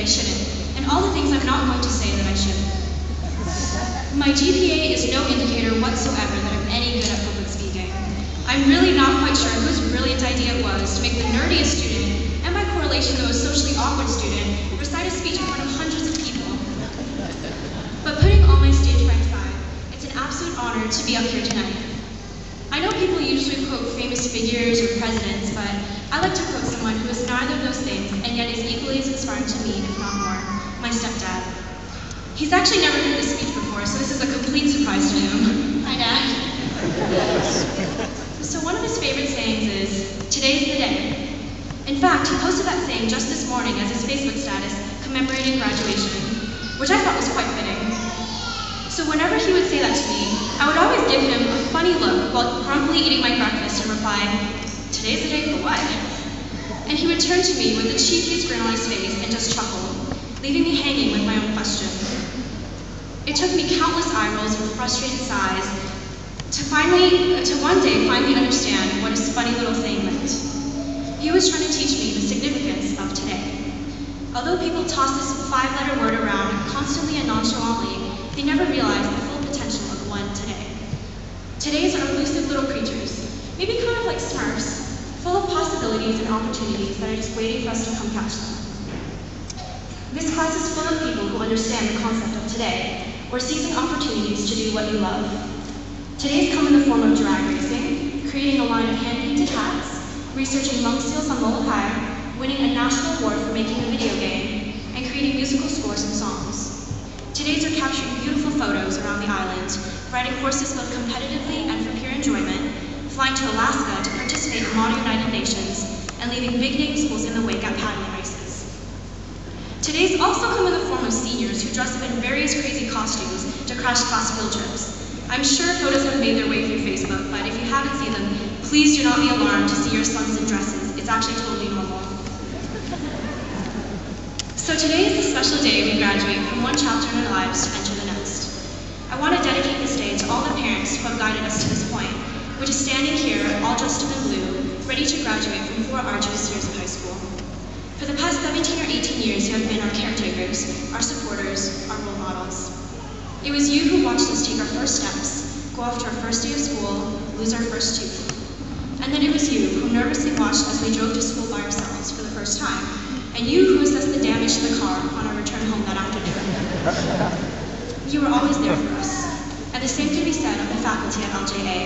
shouldn't, and all the things I'm not going to say that I shouldn't. My GPA is no indicator whatsoever that I'm any good at public speaking. I'm really not quite sure whose brilliant idea it was to make the nerdiest student, and by correlation the most socially awkward student, recite a speech in front of hundreds of people. But putting all my stage fright aside, it's an absolute honor to be up here tonight. I know people usually quote famous figures or presidents, but I like to quote someone who is neither of those things and yet is equally as inspiring to me, if not more, my stepdad. He's actually never heard this speech before, so this is a complete surprise to him. Hi, Dad. So one of his favorite sayings is, "Today's the day." In fact, he posted that saying just this morning as his Facebook status commemorating graduation, which I thought was quite fitting. So whenever he would say that to me, I would always give him a funny look while grumpily eating my breakfast and reply, "Today's the day for what?" And he would turn to me with the cheekiest grin on his face and just chuckle, leaving me hanging with my own question. It took me countless eye rolls and frustrated sighs to one day finally understand what his funny little saying meant. He was trying to teach me the significance of today. Although people toss this 5-letter word around constantly and nonchalantly, they never realize the full potential of one today. Todays are elusive little creatures, maybe kind of like Smurfs, full of possibilities and opportunities that are just waiting for us to come catch them. This class is full of people who understand the concept of today, or seizing opportunities to do what you love. Todays come in the form of drag racing, creating a line of hand-painted hats, researching monk seals on Molokai, winning a national award for making a video game, and creating musical scores and songs. Todays are capturing beautiful photos around the island, riding horses both competitively and for pure enjoyment, flying to Alaska to participate in Model United Nations, and leaving big-name schools in the wake at paddling races. Todays also come in the form of seniors who dress up in various crazy costumes to crash class field trips. I'm sure photos have made their way through Facebook, but if you haven't seen them, please do not be alarmed to see your sons in dresses. It's actually totally normal. So today is the special day we graduate from one chapter in our lives to enter the next. I want to dedicate this day to all the parents who have guided us to this point, which is standing here, all dressed up in blue, ready to graduate from 4 arduous years of high school. For the past 17 or 18 years, you have been our caretakers, our supporters, our role models. It was you who watched us take our first steps, go off to our first day of school, lose our first tooth. And then it was you who nervously watched as we drove to school by ourselves for the first time, and you who assessed the damage to the car on our return home that afternoon. You were always there for us, and the same can be said of the faculty at LJA.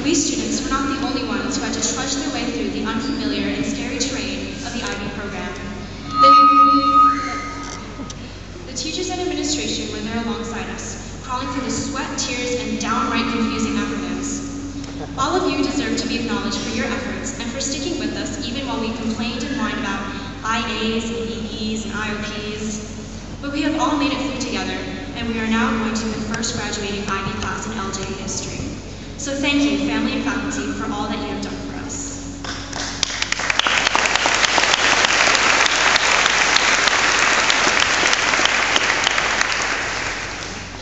We students were not the only ones who had to trudge their way through the unfamiliar and scary terrain of the IB program. The teachers and administration were there alongside us, crawling through the sweat, tears, and downright confusing afternoons. All of you deserve to be acknowledged for your efforts and for sticking with us even while we complained and whined about IAs and EEs and IOPs. But we have all made it through together, and we are now going to the first graduating IB class in LJA history. So thank you, family and faculty, for all that you have done for us.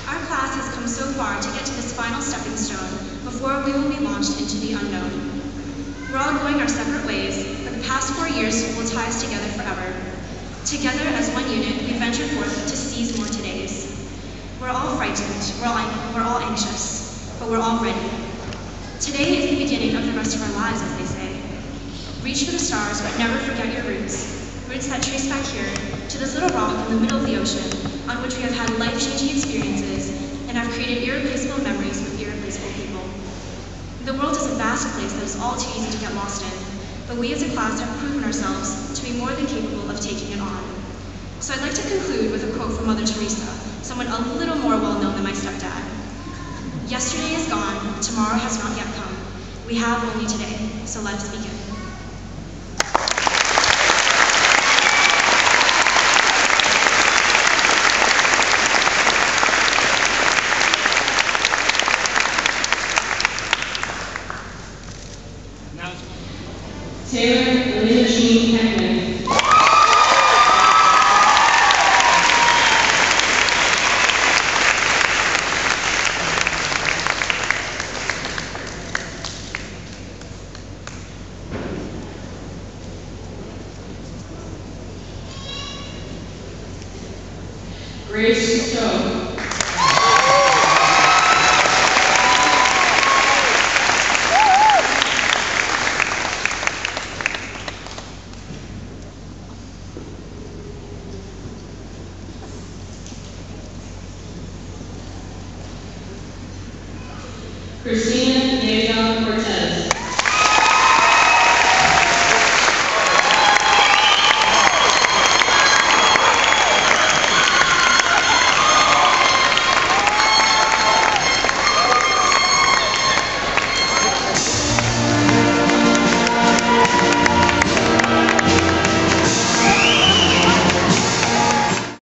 Our class has come so far to get to this final stepping stone before we will be launched into the unknown. We're all going our separate ways, but the past 4 years will tie us together forever. Together as one unit, we venture forth to seize more todays. We're all frightened, we're all anxious, but we're all ready. Today is the beginning of the rest of our lives, as they say. Reach for the stars, but never forget your roots. Roots that trace back here to this little rock in the middle of the ocean, on which we have had life-changing experiences and have created irreplaceable memories with irreplaceable people. The world is a vast place that is all too easy to get lost in, but we as a class have proven ourselves to be more than capable of taking it on. So I'd like to conclude with a quote from Mother Teresa, someone a little more well-known than my stepdad. Yesterday is gone, tomorrow has not yet come. We have only today, so let us begin. Taylor Olivia Jean Heckman. Grace Cho. Christine